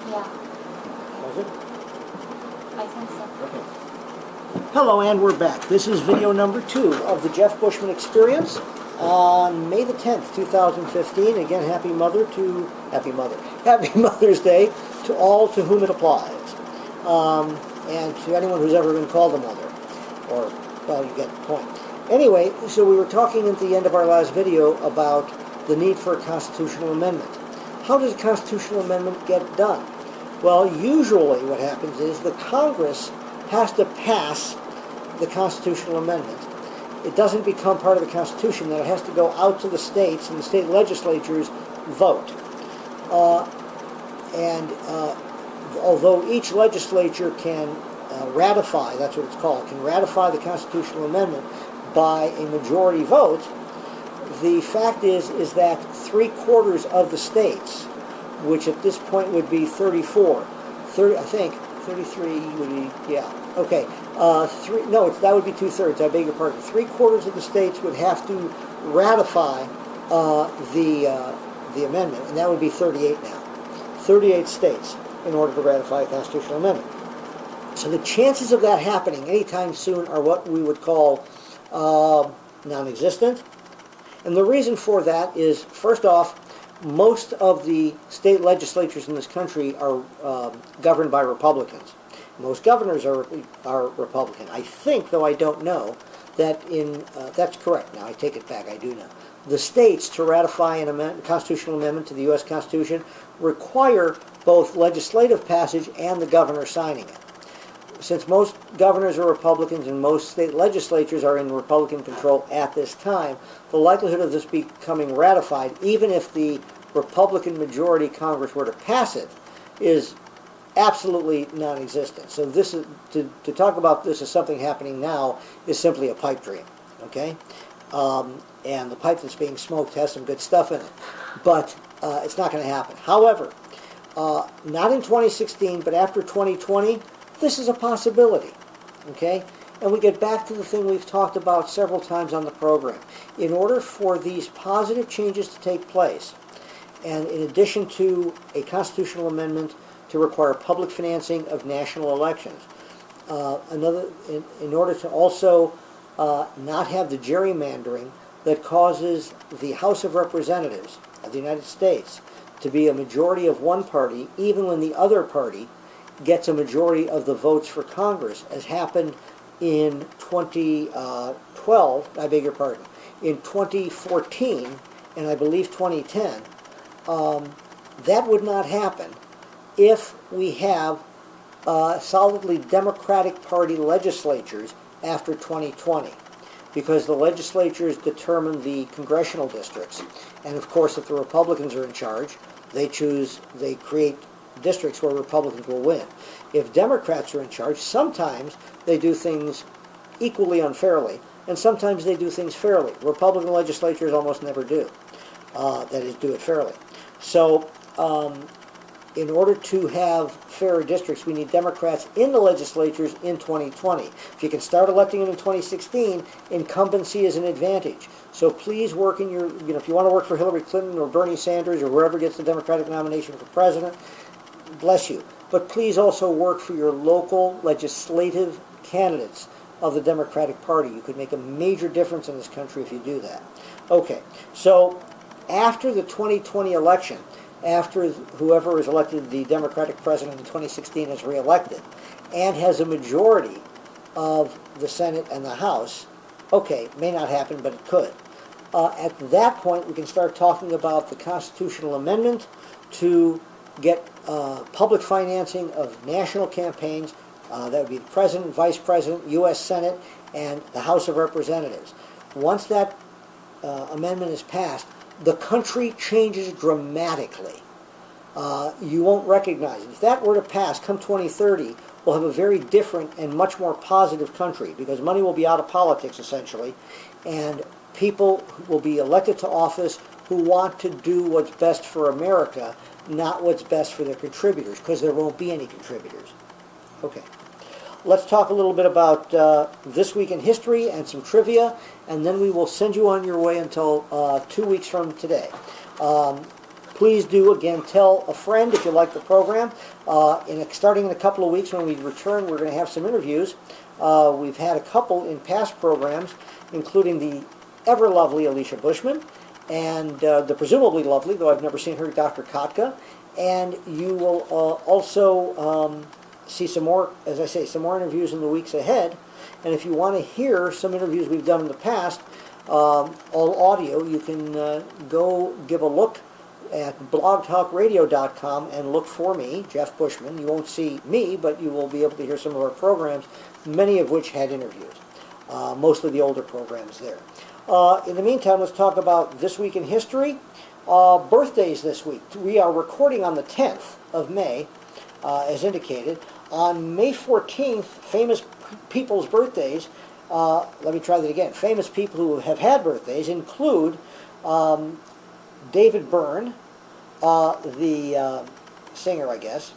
Yeah, Was it? I think so. Okay. Hello, and we're back. This is video number 2 of the Jeff Bushman Experience on May the 10th, 2015. Again, happy Mother's Day to all to whom it applies, and to anyone who's ever been called a mother, or, well, you get the point. Anyway, so we were talking at the end of our last video about the need for a constitutional amendment. How does a constitutional amendment get done? Well, usually what happens is the Congress has to pass the constitutional amendment. It doesn't become part of the Constitution, then it has to go out to the states, and the state legislatures vote. Although each legislature can ratify, that's what it's called, can ratify the constitutional amendment by a majority vote, the fact is that 3/4 of the states, which at this point would be 34, I think 33 would be, yeah, okay. That would be 2/3. I beg your pardon. 3/4 of the states would have to ratify the amendment, and that would be 38 now. 38 states in order to ratify a constitutional amendment. So the chances of that happening anytime soon are what we would call non-existent. And the reason for that is, first off, most of the state legislatures in this country are governed by Republicans. Most governors are Republican. I think, though I don't know, that that's correct. Now I take it back. I do know. The states, to ratify a constitutional amendment to the U.S. Constitution, require both legislative passage and the governor signing it. Since most governors are Republicans and most state legislatures are in Republican control at this time, the likelihood of this becoming ratified, even if the Republican majority Congress were to pass it, is absolutely non-existent. So this is, to talk about this as something happening now is simply a pipe dream, okay? And the pipe that's being smoked has some good stuff in it, but it's not going to happen. However, not in 2016, but after 2020, this is a possibility, okay? And we get back to the thing we've talked about several times on the program. In order for these positive changes to take place, and in addition to a constitutional amendment to require public financing of national elections, in order to also not have the gerrymandering that causes the House of Representatives of the United States to be a majority of one party, even when the other party gets a majority of the votes for Congress, as happened in 2012, I beg your pardon, in 2014, and I believe 2010, that would not happen if we have solidly Democratic Party legislatures after 2020, because the legislatures determine the congressional districts, and of course if the Republicans are in charge, they create districts where Republicans will win. If Democrats are in charge, sometimes they do things equally unfairly, and sometimes they do things fairly. Republican legislatures almost never do. That is, do it fairly. So, in order to have fairer districts, we need Democrats in the legislatures in 2020. If you can start electing them in 2016, incumbency is an advantage. So please work in your, if you want to work for Hillary Clinton or Bernie Sanders or whoever gets the Democratic nomination for president, bless you. But please also work for your local legislative candidates of the Democratic Party. You could make a major difference in this country if you do that. Okay, so after the 2020 election, after whoever is elected the Democratic president in 2016 is reelected and has a majority of the Senate and the House, okay, may not happen, but it could. At that point, we can start talking about the constitutional amendment to get public financing of national campaigns. That would be the President, Vice President, U.S. Senate, and the House of Representatives. Once that amendment is passed, the country changes dramatically. You won't recognize it. If that were to pass, come 2030, we'll have a very different and much more positive country, because money will be out of politics, essentially, and people will be elected to office who want to do what's best for America, not what's best for their contributors, because there won't be any contributors. Okay. Let's talk a little bit about this week in history and some trivia, and then we will send you on your way until 2 weeks from today. Please do, again, tell a friend if you like the program. Starting in a couple of weeks when we return, we're going to have some interviews. We've had a couple in past programs, including the ever-lovely Alicia Bushman, and the presumably lovely, though I've never seen her, Dr. Kotka. And you will also see some more, as I say, some more interviews in the weeks ahead. And if you want to hear some interviews we've done in the past, all audio, you can go give a look at blogtalkradio.com and look for me, Jeff Bushman. You won't see me, but you will be able to hear some of our programs, many of which had interviews, mostly the older programs there. In the meantime, let's talk about This Week in History. Birthdays this week. We are recording on the 10th of May, as indicated. On May 14th, famous people's birthdays, let me try that again. Famous people who have had birthdays include David Byrne, the singer, I guess.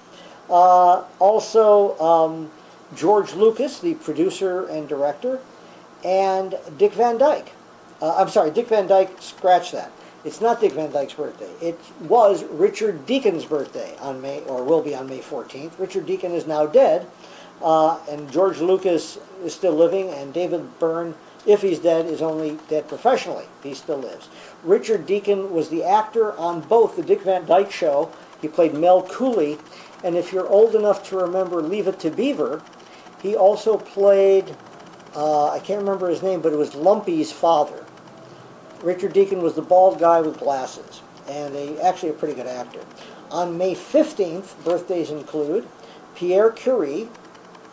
Also, George Lucas, the producer and director, and Dick Van Dyke. I'm sorry, Dick Van Dyke, scratch that. It's not Dick Van Dyke's birthday. It was Richard Deacon's birthday on May, or will be on May 14th. Richard Deacon is now dead, and George Lucas is still living, and David Byrne, if he's dead, is only dead professionally. He still lives. Richard Deacon was the actor on both the Dick Van Dyke Show. He played Mel Cooley, and if you're old enough to remember Leave It to Beaver, he also played, I can't remember his name, but it was Lumpy's father. Richard Deacon was the bald guy with glasses, and actually a pretty good actor. On May 15th, birthdays include Pierre Curie,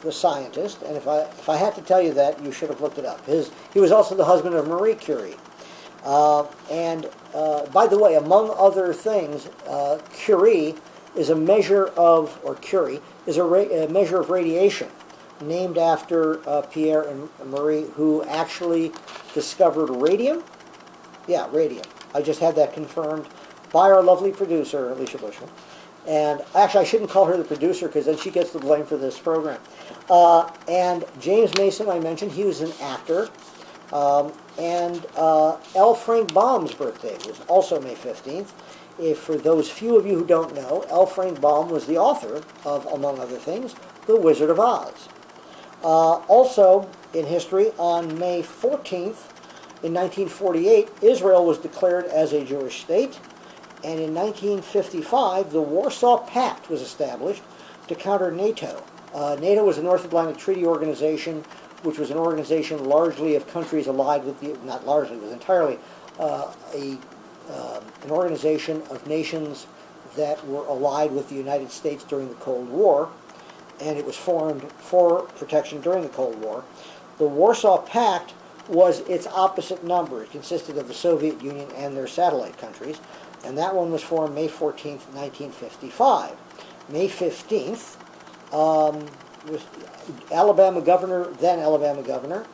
the scientist, and if I had to tell you that, you should have looked it up. He was also the husband of Marie Curie. And by the way, among other things, Curie is a measure of, or Curie, is a measure of radiation, named after Pierre and Marie, who actually discovered radium. Yeah, radium. I just had that confirmed by our lovely producer, Alicia Bushman. And actually, I shouldn't call her the producer because then she gets the blame for this program. And James Mason, I mentioned, he was an actor. And L. Frank Baum's birthday was also May 15th. For those few of you who don't know, L. Frank Baum was the author of, among other things, The Wizard of Oz. Also in history, on May 14th, in 1948, Israel was declared as a Jewish state, and in 1955, the Warsaw Pact was established to counter NATO. NATO was the North Atlantic Treaty Organization, which was an organization largely of countries allied with the, not largely, it was entirely an organization of nations that were allied with the United States during the Cold War, and it was formed for protection during the Cold War. The Warsaw Pact was its opposite number. It consisted of the Soviet Union and their satellite countries, and that one was formed May 14th, 1955. May 15th, was Alabama governor, then Alabama governor,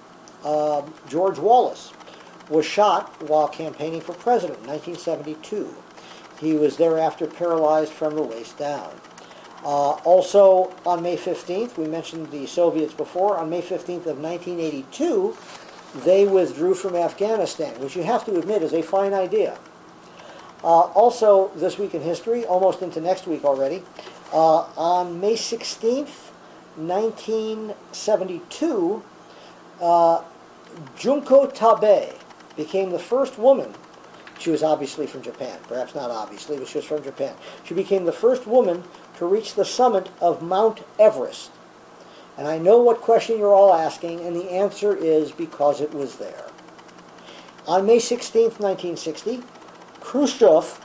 George Wallace, was shot while campaigning for president in 1972. He was thereafter paralyzed from the waist down. Also on May 15th, we mentioned the Soviets before, on May 15th of 1982, they withdrew from Afghanistan, which you have to admit is a fine idea. Also, this week in history, almost into next week already, on May 16th, 1972, Junko Tabe became the first woman. She was obviously from Japan, perhaps not obviously, but she was from Japan. She became the first woman to reach the summit of Mount Everest. And I know what question you're all asking, and the answer is because it was there. On May 16th, 1960, Khrushchev,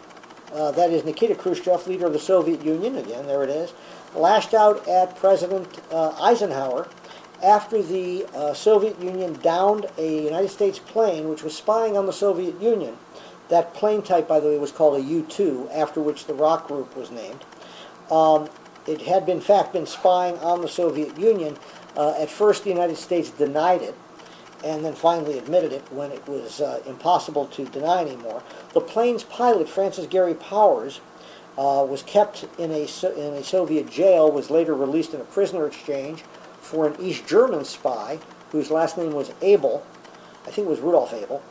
that is Nikita Khrushchev, leader of the Soviet Union, again, there it is, lashed out at President Eisenhower after the Soviet Union downed a United States plane which was spying on the Soviet Union. That plane type, by the way, was called a U-2, after which the rock group was named. It had, in fact, been spying on the Soviet Union. At first, the United States denied it, and then finally admitted it when it was impossible to deny anymore. The plane's pilot, Francis Gary Powers, was kept in a Soviet jail, was later released in a prisoner exchange for an East German spy, whose last name was Abel. I think it was Rudolf Abel.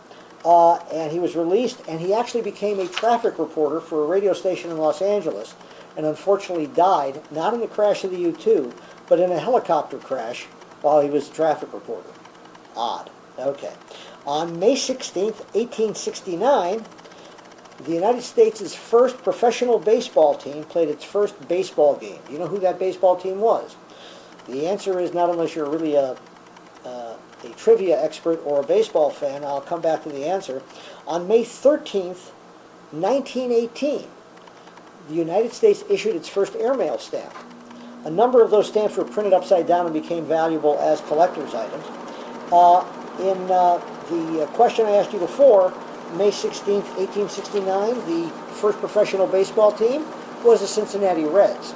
and he was released, and he actually became a traffic reporter for a radio station in Los Angeles, and unfortunately died, not in the crash of the U-2, but in a helicopter crash while he was a traffic reporter. Odd. Okay. On May 16th, 1869, the United States' first professional baseball team played its first baseball game. Do you know who that baseball team was? The answer is not unless you're really a trivia expert or a baseball fan. I'll come back to the answer. On May 13th, 1918, the United States issued its first airmail stamp. A number of those stamps were printed upside down and became valuable as collector's items. In the question I asked you before, May 16th, 1869, the first professional baseball team was the Cincinnati Reds.